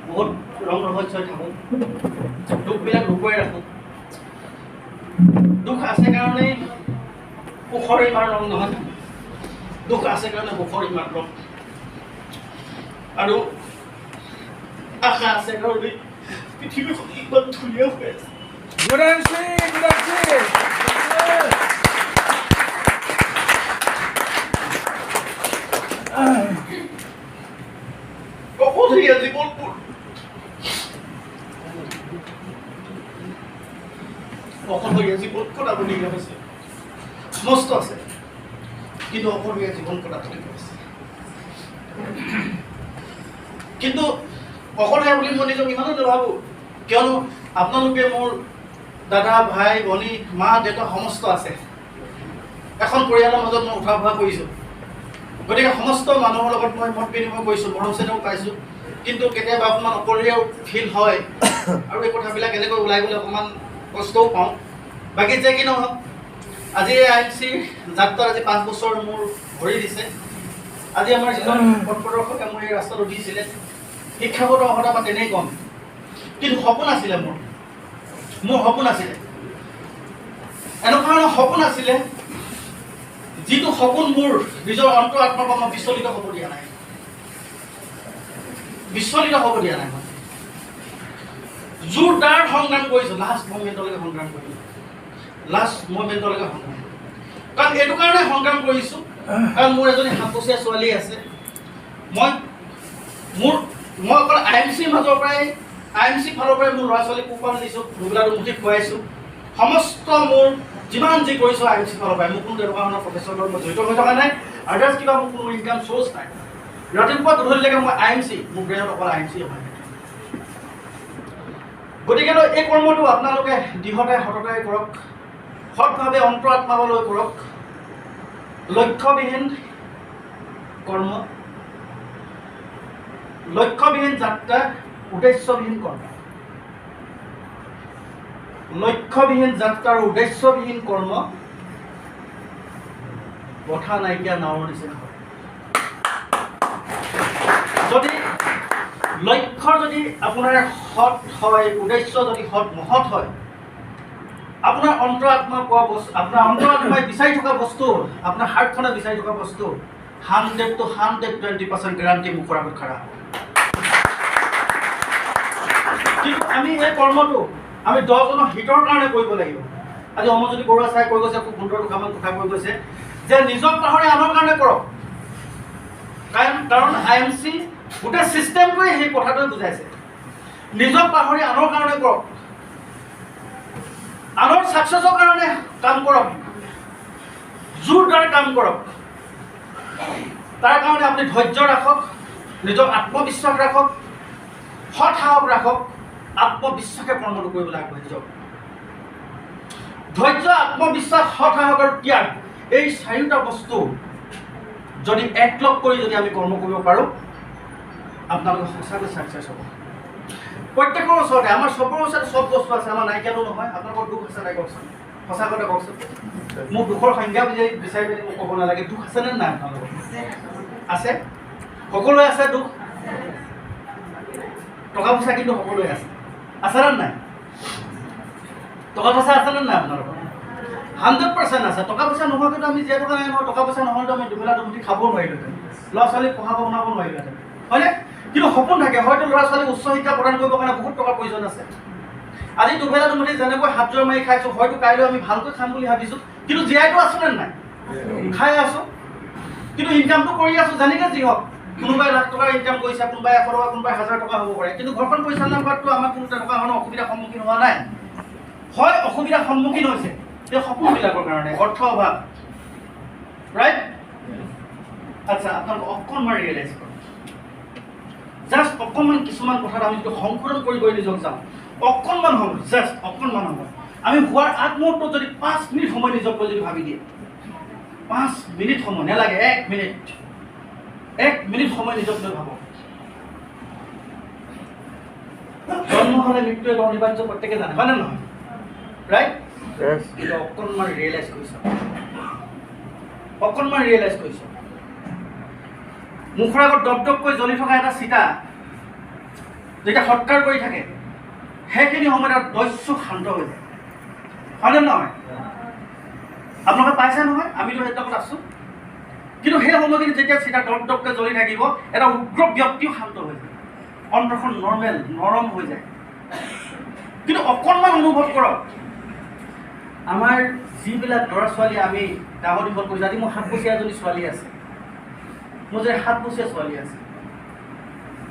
বহুত ৰং ৰহস্যই থাকোঁ, দুখবিলাক লুকুৱাই ৰাখোঁ। দুখ আছে কাৰণেই সুখৰ ইমান ৰং নহয়, দুখ আছে কাৰণে সুখৰ ইমান ৰং, আৰু আশা আছে কাৰণে পৃথিৱীখন ইমান ধুনীয়া হৈ আছে। অকলশৰীয়া জীৱনবোৰ অকলশৰীয়া জীৱন কটাবলগীয়া হৈছে, সমস্ত আছে কিন্তু অকলশৰীয়া জীৱন কটাবলগীয়া হৈছে। কিন্তু অকলশৰীয়া বুলি মই নিজক ইমানো নাভাবোঁ, কিয়নো আপোনালোকে মোৰ দাদা, ভাই, ভনী, মা, দেউতা সমস্ত আছে। এখন পৰিয়ালৰ মাজত মই উঠা বহা কৰিছোঁ, গতিকে সমস্ত মানুহৰ লগত মই মত বিনিময় কৰিছোঁ, মৰম চেনেহ পাইছোঁ। কিন্তু কেতিয়াবা অকণমান অকলশৰীয়াও ফিল হয়, আৰু এই কথাবিলাক এনেকৈ ওলাই গ'লে অকণমান কষ্টও পাওঁ। বাকী যে কি নহওক, আজি IMC যাত্ৰাত আজি 5 বছৰ মোৰ ভৰি দিছে। আজি আমাৰ যিজন পথ প্ৰদৰ্শকে মোৰ এই ৰাস্তাত উঠিছিলে, শিক্ষাগত অৰ্হতা বা তেনেই কম, কিন্তু সপোন আছিলে মোৰ সপোন আছিলে, এনেকুৱা ধৰণৰ সপোন আছিলে যিটো সপোন মোৰ নিজৰ অন্তৰ আত্মাৰ মই বিচলিত হ'ব দিয়া নাই, বিচলিত হ'ব দিয়া নাই। মই জোৰদাৰ সংগ্ৰাম কৰিছোঁ, লাষ্ট মমেণ্টলৈকে সংগ্ৰাম কৰিছোঁ, লাষ্ট মমেণ্টলৈকে সংগ্ৰাম। কাৰণ এইটো কাৰণে সংগ্ৰাম কৰিছোঁ, কাৰণ মোৰ এজনী 7 বছৰীয়া ছোৱালী আছে। মই অকল IMCৰ মাজৰ পৰাই, IMC ফালৰ পৰাই মোৰ ল'ৰা ছোৱালীক পোহপাল দিছোঁ, দুবেলা দুমুঠি খুৱাইছোঁ। সমস্ত মোৰ যিমান যি কৰিছোঁ IMC ফালৰ পৰাই। মোৰ কোনো তেনেকুৱা ধৰণৰ প্ৰফেচনৰ লগত মই জড়িত হৈ থকা নাই, আদাৰ্ছ কিবা মোৰ কোনো ইনকাম চ'ৰ্চ নাই। ৰাতিপুৱা গধূলিলৈকে মই IMC, মোৰ ব্ৰেইনত অকল IMC হয়। গতিকেলৈ এই কৰ্মটো আপোনালোকে দৃঢ়তাই সততাই কৰক, সৎভাৱে অন্তৰ আত্মালৈ কৰক। লক্ষ্যবিহীন কৰ্ম, লক্ষ্যবিহীন যাত্ৰা, উদ্দেশ্যবিহীন কৰ্ম। লক্ষ্যবিহীন যাত্ৰা আৰু উদ্দেশ্যবিহীন কৰ্ম কথা নাইকিয়া নাৱৰ নিচিনা হয়। যদি লক্ষ্য যদি আপোনাৰ সৎ হয়, উদ্দেশ্য যদি মহৎ হয়, আপোনাৰ অন্তৰ আত্মা পোৱা বস্তু, আপোনাৰ অন্তৰ আত্মাই বিচাৰি থকা বস্তু, আপোনাৰ হাৰ্টখনে বিচাৰি থকা বস্তু 100 to 120% গেৰাণ্টি মুখৰ আগত খাৰা হ'ব। কিন্তু আমি এই কৰ্মটো আমি 10জনৰ হিতৰ কাৰণে কৰিব লাগিব। আজি অমৰজ্যোতি বৰুৱা চাই কৈ গৈছে, খুব সুন্দৰ দুটামান কথা কৈ গৈছে যে নিজক পাহৰি আনৰ কাৰণে কৰক। কাৰণ IMC গোটেই ছিষ্টেমটোৱে সেই কথাটোৱে বুজাইছে, নিজক পাহৰি আনৰ কাৰণে কৰক, আনৰ ছাকচেছৰ কাৰণে কাম কৰক, জোৰদাৰ কাম কৰক। তাৰ কাৰণে আপুনি ধৈৰ্য ৰাখক, নিজৰ আত্মবিশ্বাস ৰাখক, সৎ সাহস ৰাখক, আত্মবিশ্বাসে কৰ্মটো কৰিবলৈ আগবাঢ়ি যাওক। ধৈৰ্য, আত্মবিশ্বাস, সৎ সাহস আৰু ত্যাগ, এই 4টা বস্তু যদি একলগ কৰি যদি আমি কৰ্ম কৰিব পাৰোঁ, আপোনালোকে সঁচাকৈ ছাকচেছ হ'ব। প্ৰত্যেকৰ ওচৰতে, আমাৰ চবৰ ওচৰতে চব বস্তু আছে, আমাৰ নাইকিয়াতো নহয়। আপোনালোকৰ দুখ আছে নাই কওকচোন, সঁচা কথা কওকচোন। মোক দুখৰ সংজ্ঞা বিচাৰি পেলাই মোক ক'ব নালাগে। দুখ আছেনে নাই আপোনালোকৰ? আছে, সকলোৱে আছে দুখ। টকা পইচা কিন্তু সকলোৱে আছে, আছেনে নাই? টকা পইচা আছেনে নাই আপোনালোকৰ? 100% আছে। টকা পইচা নোহোৱাকৈতো আমি জীয়াই থকা নাই নহয়। টকা পইচা নহ'লেতো আমি দুবেলা দুমুঠি খাব নোৱাৰিলোহেঁতেন, ল'ৰা ছোৱালীক পঢ়াব শুনাব নোৱাৰিলোহেঁতেন, হয়নে? কিন্তু সপোন থাকে, হয়তো ল'ৰা ছোৱালীক উচ্চ শিক্ষা প্ৰদান কৰিবৰ কাৰণে বহুত টকাৰ প্ৰয়োজন আছে। আজি দুবেলা দুমুঠি যেনেকৈ হাত জোৰ মাৰি খাইছোঁ, হয়তো কাইলৈ আমি ভালকৈ খাম বুলি ভাবিছোঁ, কিন্তু জীয়াইতো আছোঁ নে নাই? খাই আছোঁ, কিন্তু ইনকামটো কৰি আছোঁ। যেনেকৈ যি হওক, কোনোবাই লাখ টকাৰ ইনকাম কৰিছে, কোনোবাই 100 টকা, কোনোবাই 1000 টকা হ'ব পাৰে, কিন্তু ঘৰখন পৰিচালনা কৰাততো আমাৰ কোনো তেনেকুৱা ধৰণৰ অসুবিধাৰ সন্মুখীন হোৱা নাই। হয়, অসুবিধাৰ সন্মুখীন হৈছে এই সপোনবিলাকৰ কাৰণে, অৰ্থ অভাৱ, ৰাইট? আচ্ছা, আপোনালোকে অকণমান ৰিয়েলাইজ কৰক, জাষ্ট অকণমান কিছুমান কথাত আমি যদি সংশোধন কৰি নিজক যাওঁ, অকণমান সময়, জাষ্ট অকণমান সময়, আমি হোৱাৰ আগমুহূৰ্তত যদি 5 মিনিট সময় নিজক যদি ভাবি দিয়ে, 5 মিনিট সময় নালাগে, 1 মিনিট সময় নিজক লৈ ভাবক। জন্ম হ'লে মৃত্যু এক অনিবাৰ্য, প্ৰত্যেকে জানে, হয়নে নহয়? ৰাইট? কিন্তু অকণমান ৰিয়েলাইজ কৰিছোঁ, অকণমান ৰিয়েলাইজ কৰিছোঁ। মুখৰ আগত দপ দপকৈ জ্বলি থকা এটা চিতা যেতিয়া সৎকাৰ কৰি থাকে সেইখিনি সময়ত দস্যু শান্ত হৈ যায়, হয়নে নহয়? আপোনালোকে পাইছে নহয়, আমিতো সেইবিলাকত আছোঁ। কিন্তু সেই সময়খিনি যেতিয়া চিধা দপদপকৈ জ্বলি থাকিব, এটা উগ্ৰ ব্যক্তিও শান্ত হৈ যায়, অন্তৰখন নৰম হৈ যায়। কিন্তু অকণমান অনুভৱ কৰক, আমাৰ যিবিলাক ল'ৰা ছোৱালী আমি ডাঙৰ দীঘল কৰিছোঁ, আজি মোৰ 7 বছৰীয়া এজনী ছোৱালী আছে, মোৰ যদি 7 বছৰীয়া ছোৱালী আছে,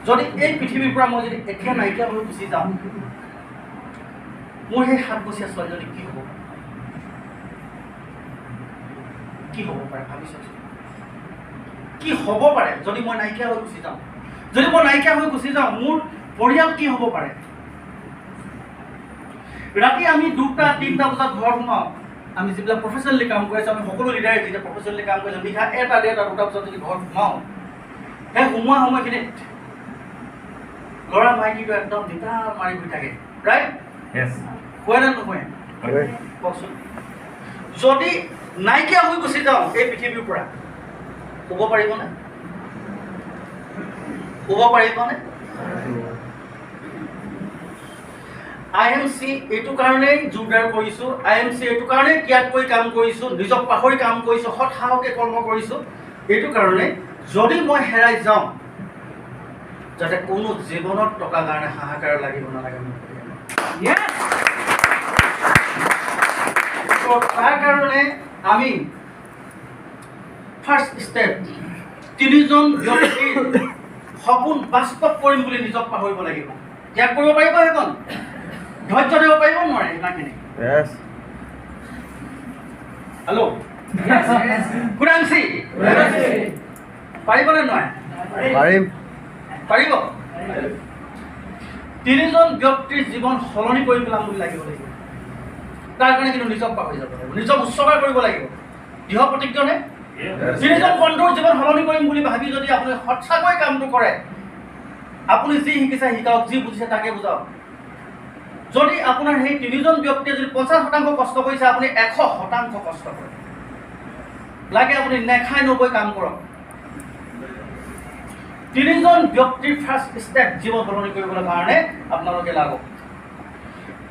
যদি এই পৃথিৱীৰ পৰা মই যদি এতিয়া নাইকিয়া হৈ গুচি যাওঁ, মোৰ সেই 7 বছৰীয়া ছোৱালীজনী কি হ'ব? কি হ'ব পাৰে ভাবি চাওকচোন। কি হ'ব পাৰে যদি মই নাইকিয়া হৈ গুচি যাওঁ? যদি মই নাইকিয়া হৈ গুচি যাওঁ, মোৰ পৰিয়াল কি হ'ব পাৰে? ৰাতি আমি 2টা-3টা বজাত ঘৰত সোমাওঁ। আমি যিবিলাক প্ৰফেচনেলি কাম কৰি আছোঁ, আমি সকলো লিডাৰে যেতিয়া প্ৰফেচনেলি কাম কৰিছোঁ, নিশা 1টা, 1:30, 2টা বজাত যদি ঘৰত সোমাওঁ, সেই সোমোৱা সময়খিনিত ল'ৰা মাইকীটো একদম নিতা মাৰি হৈ থাকে, ৰাইট? হয় নে নহয়? কওকচোন। যদি নাইকিয়া হৈ গুচি যাওঁ এই পৃথিৱীৰ পৰা, শুব পাৰিবনে? শুব পাৰিবনে? IMC এইটো কাৰণেই জোৰদাৰ কৰিছোঁ, IMC এইটো কাৰণেই ত্যাগকৈ কাম কৰিছোঁ, নিজক পাহৰি কাম কৰিছোঁ, সৎ সাহসে কৰ্ম কৰিছোঁ, এইটো কাৰণে যদি মই হেৰাই যাওঁ, যাতে কোনো জীৱনত টকা কাৰণে হাহাকাৰ লাগিব নালাগে। তাৰ কাৰণে আমি ফাৰ্ষ্ট ষ্টেপ, 3জন ব্যক্তিৰ সপোন বাস্তৱ কৰিম বুলি নিজক পাহৰিব লাগিব। ত্যাগ কৰিব পাৰিব সেইখন? ধৈৰ্য দিব পাৰিব নোৱাৰে ইমানখিনি? হেল্ল', কুৰাংচি পাৰিবনে নোৱাৰে? পাৰিব। 3জন ব্যক্তিৰ জীৱন সলনি কৰি পেলাম বুলি লাগিব। তাৰ কাৰণে কিন্তু নিজক পাহৰি যাব লাগিব, নিজক উৎসৰ্গা কৰিব লাগিব। দৃঢ় প্ৰতিজ্ঞনে 3জন বন্ধুৰ জীৱন সলনি কৰিম বুলি ভাবি যদি আপুনি সঁচাকৈ কামটো কৰে, আপুনি যি শিকিছে শিকাওক, যি বুজিছে তাকে বুজাওক। যদি আপোনাৰ সেই 3জন ব্যক্তিয়ে যদি 50% কষ্ট কৰিছে, আপুনি 100% কষ্ট কৰক। লাগে আপুনি নেখাই নবৈ কাম কৰক। 3জন ব্যক্তিৰ ফাৰ্ষ্ট ষ্টেপ জীৱন সলনি কৰিবলৈ কাৰণে আপোনালোকে লাগক।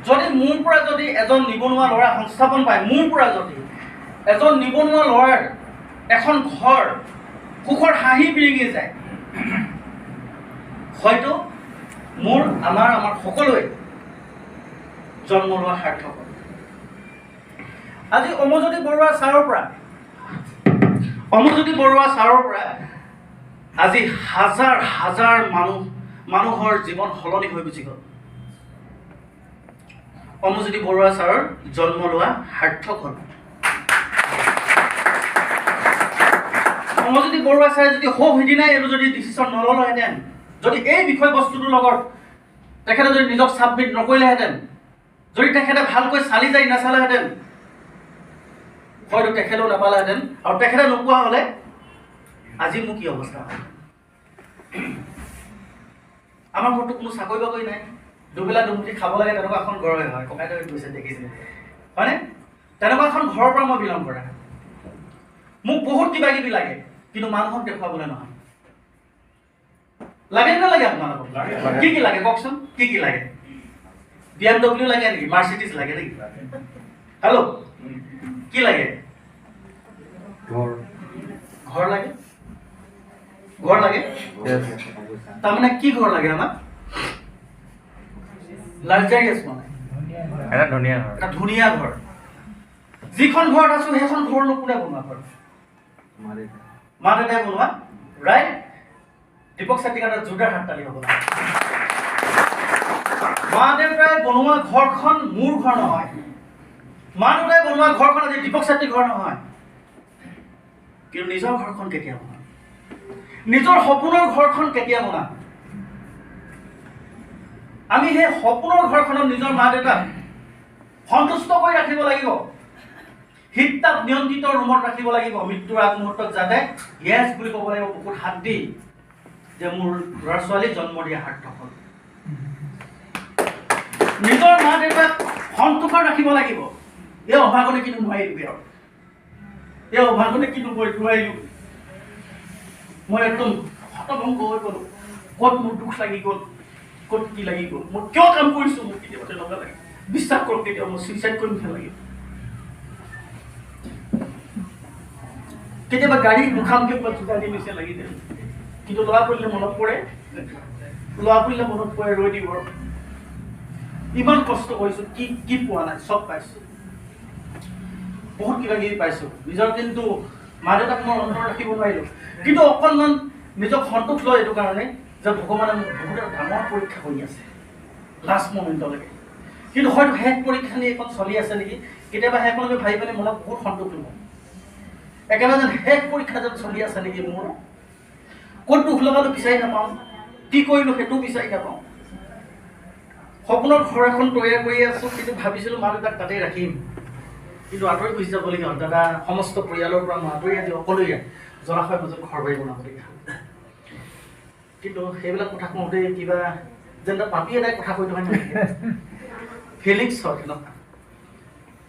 যদি মোৰ পৰা যদি এজন নিবনুৱা ল'ৰা সংস্থাপন পায়, মোৰ পৰা যদি এজন নিবনুৱা ল'ৰাৰ এখন ঘৰ সুখৰ হাঁহি বিৰিঙি যায়, হয়তো আমাৰ সকলোৱে জন্ম লোৱা সাৰ্থক। আজি অমৰজ্যোতি বৰুৱা ছাৰৰ পৰা আজি হাজাৰ হাজাৰ মানুহৰ জীৱন সলনি হৈ গুচি গ'ল। অমৰজ্যোতি বৰুৱা ছাৰৰ জন্ম লোৱা সাৰ্থক হ'ল। অমৰজ্যোতি বৰুৱা ছাৰে যদি সিদিনাই এইটো যদি ডিচিশ্যন নল'লেহেঁতেন, যদি এই বিষয়বস্তুটোৰ লগত তেখেতে যদি নিজক ছাবমিট নকৰিলেহেঁতেন, যদি তেখেতে ভালকৈ চালি জাৰি নাচালেহেঁতেন, হয়তো তেখেতেও নাপালেহেঁতেন। আৰু তেখেতে নোপোৱা হ'লে আজি মোৰ কি অৱস্থা হয়? আমাৰ ঘৰতো কোনো চাকৰি বাকৰি নাই, দুবেলা দুমুঠি খাব লাগে, তেনেকুৱা এখন ঘৰহে হয়। ককাই কৈছে, দেখিছে হয়নে? তেনেকুৱা এখন ঘৰৰ পৰা মই বিলং কৰা। মোক বহুত কিবা কিবি লাগে, কিন্তু মানুহক দেখুৱাবলৈ নহয়। লাগে নে নালাগে আপোনালোকক? কি কি লাগে কওকচোন? কি কি লাগে? BMW লাগে নেকি? মাৰ্চিডিজ লাগে নেকি? হেল্ল', কি লাগে? ঘৰ লাগে? ঘৰ লাগে? তাৰমানে কি ঘৰ লাগে আমাক? লাক্সাৰিয়াছ, মানে এটা ধুনীয়া ঘৰ। যিখন ঘৰত আছো সেইখন ঘৰনো কোনে বনোৱা? ঘৰ মা দেউতাই বনোৱা, ৰাইট? দীপক চাতিকাটা জোৰদাৰ হাত তালি হ'ব। মা দেউতাই বনোৱা ঘৰখন মোৰ ঘৰ নহয়। মা দেউতাই বনোৱা ঘৰখন আজি দীপক চাতিৰ ঘৰ নহয়। কিন্তু নিজৰ ঘৰখন কেতিয়া বনাম? নিজৰ সপোনৰ ঘৰখন কেতিয়া বনাম? আমি সেই সপোনৰ ঘৰখনত নিজৰ মা দেউতাক সন্তুষ্ট কৰি ৰাখিব লাগিব। শীত-তাপ নিয়ন্ত্ৰিত ৰুমত ৰাখিব লাগিব। মৃত্যুৰ আগমুহূৰ্তত যাতে য়েছ বুলি ক'ব লাগিব, বুকুত হাত দি, যে মোৰ ল'ৰা ছোৱালী জন্ম দিয়া সাৰ্থক হ'ল। নিজৰ মা দেউতাক সন্তোষত ৰাখিব লাগিব। এই অভাগনে কিন্তু নোৱাৰিলোঁ, আৰু এই অভাগনে কিন্তু মই নোৱাৰিলোঁ। মই একদম হতভম্ব হৈ গ'লোঁ। ক'ত মোৰ দুখ লাগি গ'ল, ক'ত কি লাগি গ'ল, মই কিয় কাম কৰিছোঁ, মোক কেতিয়াবা তেনেকুৱা লাগে। বিশ্বাস কৰক কেতিয়াবা মই চুইচাইড কৰিম ভাল লাগে। কেতিয়াবা গাড়ী মুখামুখি জোতা দি নিচে লাগি যায়। কিন্তু ল'ৰা পৰিলে মনত পৰে, ৰৈ দিব। ইমান কষ্ট কৰিছোঁ, কি পোৱা নাই, চব পাইছোঁ, বহুত কিবা কিবি পাইছোঁ। নিজৰ কিন্তু মা দেউতাক মই অন্তৰত ৰাখিব নোৱাৰিলোঁ। কিন্তু অকণমান নিজক সন্তোষ লয় এইটো কাৰণে যে ভগৱানে মোক বহুত ডাঙৰ পৰীক্ষা কৰি আছে লাষ্ট মমেণ্টলৈকে। কিন্তু হয়তো শেষ পৰীক্ষা নি এখন চলি আছে নেকি, কেতিয়াবা সেইখনকে ভাবি পেলাই মনত বহুত সন্তোষ ল'ব। একেবাৰে যেন শেষ পৰীক্ষা যেন চলি আছে নেকি মোৰ, ক'ত দুখ লগাটো বিচাৰি নাপাওঁ, কি কৰিলোঁ সেইটোও বিচাৰি নাপাওঁ। সপোনৰ ঘৰ এখন তৈয়াৰ কৰি আছোঁ, কিন্তু ভাবিছিলোঁ মা দেউতাক তাতেই ৰাখিম, কিন্তু আঁতৰি গুচি যাবলগীয়া হ'ল। দাদা সমস্ত পৰিয়ালৰ পৰা মই আঁতৰি আজি অকলশৰীয়া জলাশয়ৰ মাজত ঘৰ বাৰী বনাবলগীয়া হ'ল। কিন্তু সেইবিলাক কথা কওঁতে কিবা যেন পাপি এটাই কথা কৈ থকা নাই, ফিলিংছ হয় তেনেকুৱা।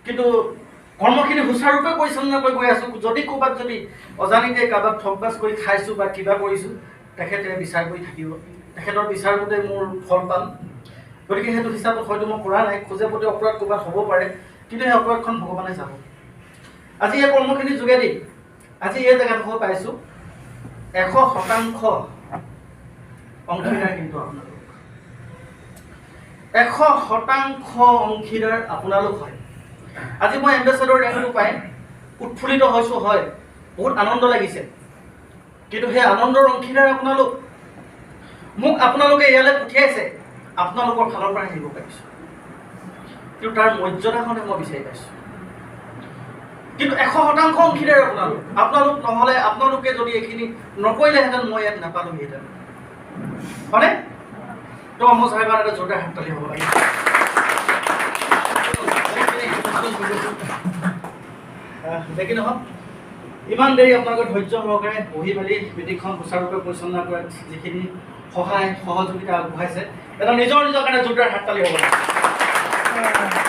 কিন্তু কৰ্মখিনি সুচাৰুৰূপে পৰিচালনা কৰি গৈ আছোঁ। যদি ক'ৰবাত যদি অজানিতে কাৰোবাক ঠগবাজ কৰি খাইছোঁ বা কিবা কৰিছোঁ, তেখেতে বিচাৰ কৰি থাকিব, তেখেতৰ বিচাৰ মতে মোৰ ফল পাম। গতিকে সেইটো হিচাপত হয়তো মই কৰা নাই, খোজে প্ৰতি অপৰাধ ক'ৰবাত হ'ব পাৰে, কিন্তু সেই অপৰাধখন ভগৱানে যাব। আজি এই কৰ্মখিনিৰ যোগেদি আজি এই জেগাডোখৰ পাইছোঁ, 100% অংশীদাৰ কিন্তু আপোনালোক, 100% অংশীদাৰ আপোনালোক হয়। আজি মই এম্বেচাডৰ ৰেংকটো পাই উৎফুল্লিত হৈছোঁ, হয়, বহুত আনন্দ লাগিছে। কিন্তু সেই আনন্দৰ অংশীদাৰ আপোনালোক। মোক আপোনালোকে ইয়ালৈ পঠিয়াইছে, আপোনালোকৰ ফালৰ পৰাই আহিব পাৰিছোঁ, কিন্তু তাৰ মৰ্যাদাখনে মই বিচাৰি পাইছোঁ। কিন্তু 100% অংশীদাৰ আপোনালোক নহ'লে, আপোনালোকে যদি এইখিনি নকৰিলেহেঁতেন মই ইয়াত নাপালোঁহিহেঁতেন, হয়নে? তো মই চাৰিবাৰ এটা জোৰদাৰ হাততালি হ'ব লাগে। দেখি নহওক ইমান দেৰি আপোনালোকে ধৈৰ্য সহকাৰে বহি মেলি মিটিংখন সুচাৰুৰূপে পৰিচালনা কৰাত যিখিনি সহায় সহযোগিতা আগবঢ়াইছে, এটা নিজৰ কাৰণে জোৰদাৰ হাততালি হ'ব লাগে।